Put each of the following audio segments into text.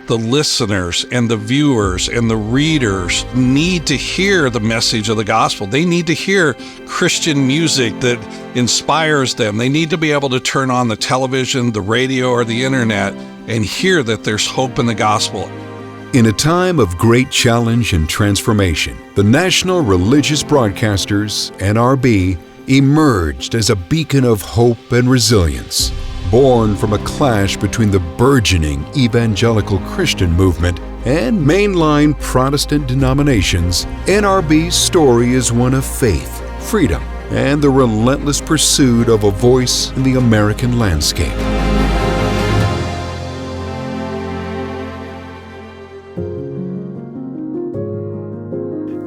The listeners and the viewers and the readers need to hear the message of the gospel. They need to hear Christian music that inspires them. They need to be able to turn on the television, the radio, or the internet and hear that there's hope in the gospel. In a time of great challenge and transformation, the National Religious Broadcasters, NRB, emerged as a beacon of hope and resilience. Born from a clash between the burgeoning evangelical Christian movement and mainline Protestant denominations, NRB's story is one of faith, freedom, and the relentless pursuit of a voice in the American landscape.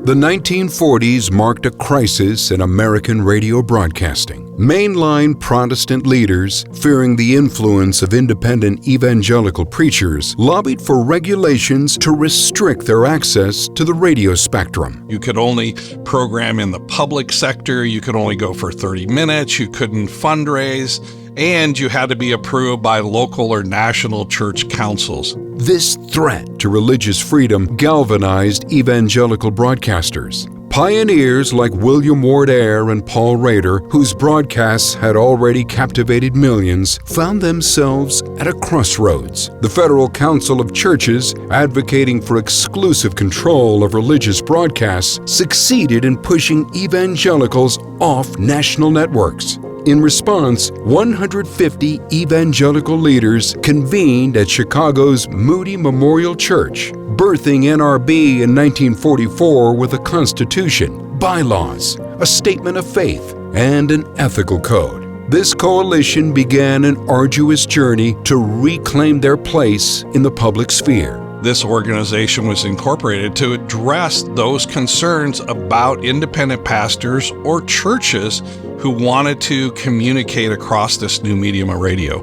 The 1940s marked a crisis in American radio broadcasting. Mainline Protestant leaders, fearing the influence of independent evangelical preachers, lobbied for regulations to restrict their access to the radio spectrum. You could only program in the public sector, you could only go for 30 minutes, you couldn't fundraise, and you had to be approved by local or national church councils. This threat to religious freedom galvanized evangelical broadcasters. Pioneers like William Ward Eyre and Paul Rader, whose broadcasts had already captivated millions, found themselves at a crossroads. The Federal Council of Churches, advocating for exclusive control of religious broadcasts, succeeded in pushing evangelicals off national networks. In response, 150 evangelical leaders convened at Chicago's Moody Memorial Church, birthing NRB in 1944 with a constitution, bylaws, a statement of faith, and an ethical code. This coalition began an arduous journey to reclaim their place in the public sphere. This organization was incorporated to address those concerns about independent pastors or churches who wanted to communicate across this new medium of radio.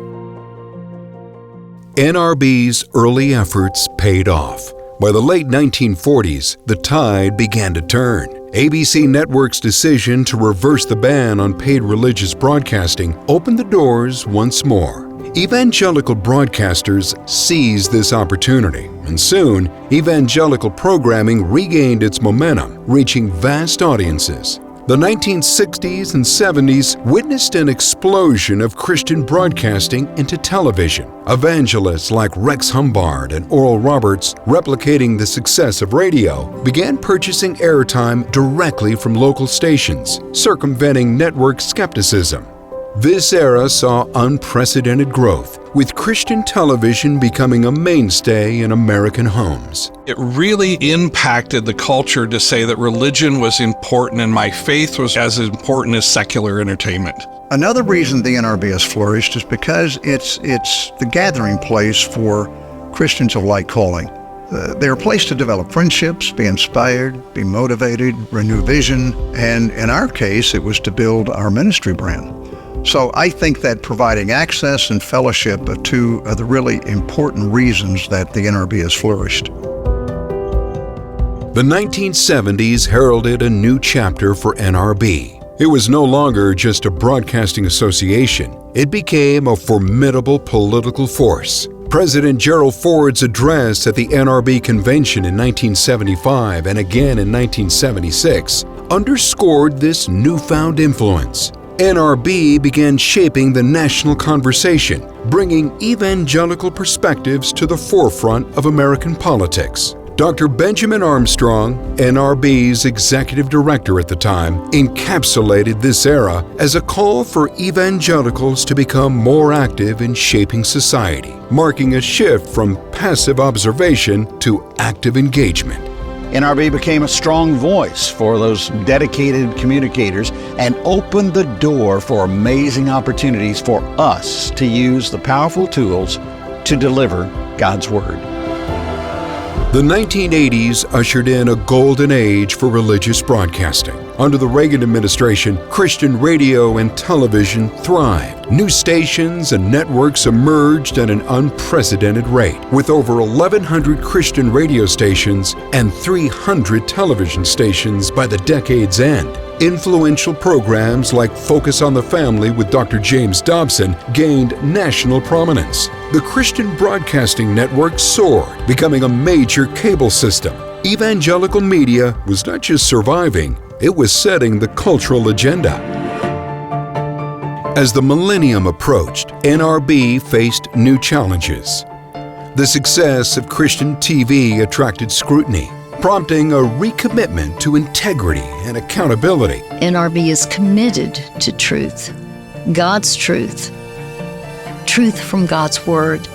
NRB's early efforts paid off. By the late 1940s, the tide began to turn. ABC Network's decision to reverse the ban on paid religious broadcasting opened the doors once more. Evangelical broadcasters seized this opportunity, and soon, evangelical programming regained its momentum, reaching vast audiences. The 1960s and 70s witnessed an explosion of Christian broadcasting into television. Evangelists like Rex Humbard and Oral Roberts, replicating the success of radio, began purchasing airtime directly from local stations, circumventing network skepticism. This era saw unprecedented growth, with Christian television becoming a mainstay in American homes. It really impacted the culture to say that religion was important and my faith was as important as secular entertainment. Another reason the NRB has flourished is because it's the gathering place for Christians of like calling. They're a place to develop friendships, be inspired, be motivated, renew vision, and in our case, it was to build our ministry brand. So I think that providing access and fellowship are two of the really important reasons that the NRB has flourished. The 1970s heralded a new chapter for NRB. It was no longer just a broadcasting association. It became a formidable political force. President Gerald Ford's address at the NRB convention in 1975 and again in 1976 underscored this newfound influence. NRB began shaping the national conversation, bringing evangelical perspectives to the forefront of American politics. Dr. Benjamin Armstrong, NRB's executive director at the time, encapsulated this era as a call for evangelicals to become more active in shaping society, marking a shift from passive observation to active engagement. NRB became a strong voice for those dedicated communicators and opened the door for amazing opportunities for us to use the powerful tools to deliver God's Word. The 1980s ushered in a golden age for religious broadcasting. Under the Reagan administration, Christian radio and television thrived. New stations and networks emerged at an unprecedented rate, with over 1,100 Christian radio stations and 300 television stations by the decade's end. Influential programs like Focus on the Family with Dr. James Dobson gained national prominence. The Christian Broadcasting Network soared, becoming a major cable system. Evangelical media was not just surviving, it was setting the cultural agenda. As the millennium approached, NRB faced new challenges. The success of Christian TV attracted scrutiny, prompting a recommitment to integrity and accountability. NRB is committed to truth, God's truth, truth from God's Word,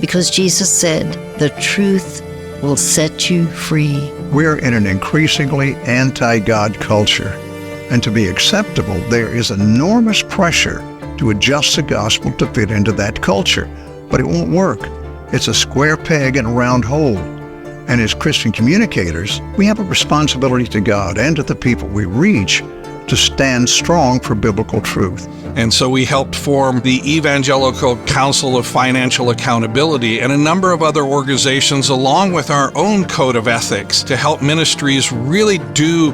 because Jesus said, "The truth will set you free." We're in an increasingly anti-God culture, and to be acceptable, there is enormous pressure to adjust the gospel to fit into that culture. But it won't work. It's a square peg in a round hole. And as Christian communicators, we have a responsibility to God and to the people we reach to stand strong for biblical truth. And so we helped form the Evangelical Council of Financial Accountability and a number of other organizations, along with our own code of ethics, to help ministries really do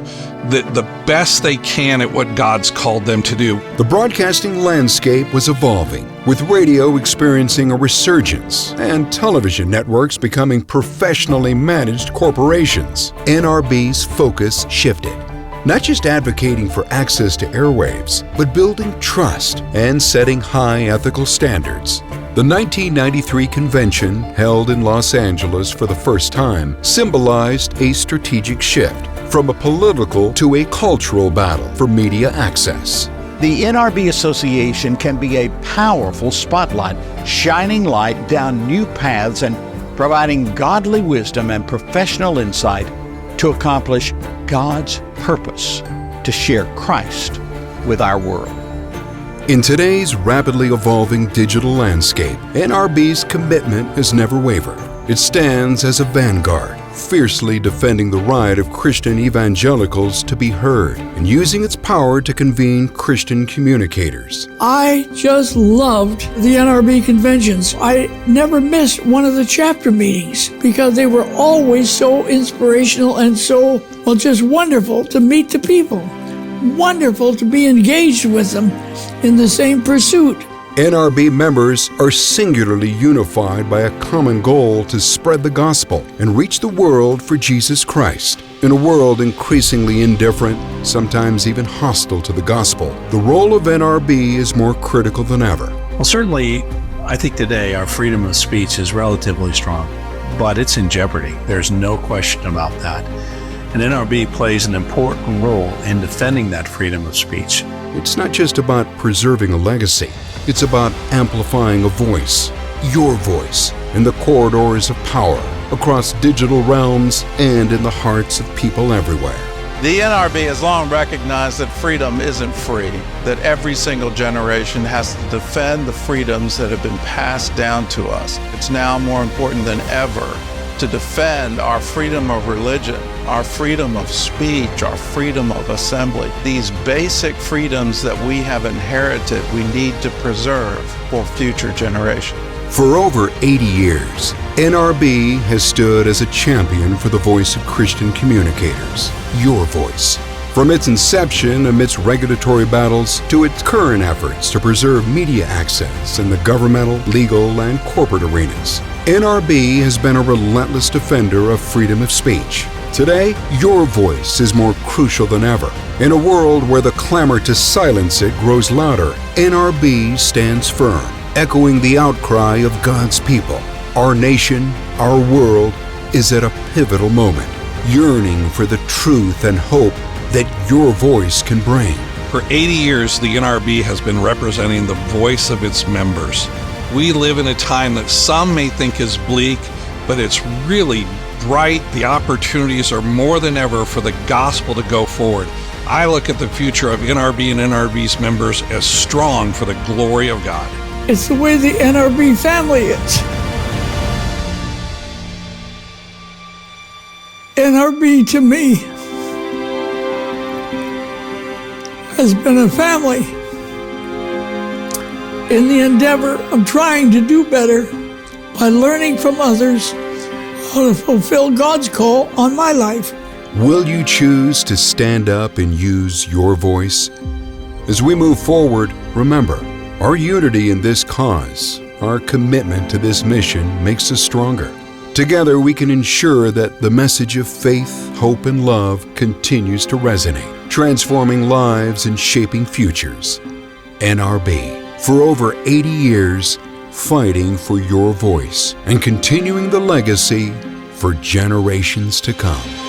the best they can at what God's called them to do. The broadcasting landscape was evolving, with radio experiencing a resurgence and television networks becoming professionally managed corporations. NRB's focus shifted. Not just advocating for access to airwaves, but building trust and setting high ethical standards. The 1993 convention, held in Los Angeles for the first time, symbolized a strategic shift from a political to a cultural battle for media access. The NRB Association can be a powerful spotlight, shining light down new paths and providing godly wisdom and professional insight to accomplish God's purpose to share Christ with our world. In today's rapidly evolving digital landscape, NRB's commitment has never wavered. It stands as a vanguard, fiercely defending the right of Christian evangelicals to be heard and using its power to convene Christian communicators. I just loved the NRB conventions. I never missed one of the chapter meetings because they were always so inspirational and so, well, just wonderful to meet the people. Wonderful to be engaged with them in the same pursuit. NRB members are singularly unified by a common goal to spread the gospel and reach the world for Jesus Christ. In a world increasingly indifferent, sometimes even hostile to the gospel, the role of NRB is more critical than ever. Well, certainly, I think today our freedom of speech is relatively strong, but it's in jeopardy. There's no question about that. And NRB plays an important role in defending that freedom of speech. It's not just about preserving a legacy. It's about amplifying a voice, your voice, in the corridors of power, across digital realms and in the hearts of people everywhere. The NRB has long recognized that freedom isn't free, that every single generation has to defend the freedoms that have been passed down to us. It's now more important than ever to defend our freedom of religion, our freedom of speech, our freedom of assembly. These basic freedoms that we have inherited, we need to preserve for future generations. For over 80 years, NRB has stood as a champion for the voice of Christian communicators, your voice. From its inception amidst regulatory battles to its current efforts to preserve media access in the governmental, legal, and corporate arenas, NRB has been a relentless defender of freedom of speech. Today, your voice is more crucial than ever. In a world where the clamor to silence it grows louder, NRB stands firm, echoing the outcry of God's people. Our nation, our world, is at a pivotal moment, yearning for the truth and hope that your voice can bring. For 80 years, the NRB has been representing the voice of its members. We live in a time that some may think is bleak, but it's really bright. The opportunities are more than ever for the gospel to go forward. I look at the future of NRB and NRB's members as strong for the glory of God. It's the way the NRB family is. NRB to me has been a family in the endeavor of trying to do better by learning from others how to fulfill God's call on my life. Will you choose to stand up and use your voice? As we move forward, remember, our unity in this cause, our commitment to this mission makes us stronger. Together we can ensure that the message of faith, hope, and love continues to resonate, transforming lives and shaping futures. NRB, for over 80 years, fighting for your voice and continuing the legacy for generations to come.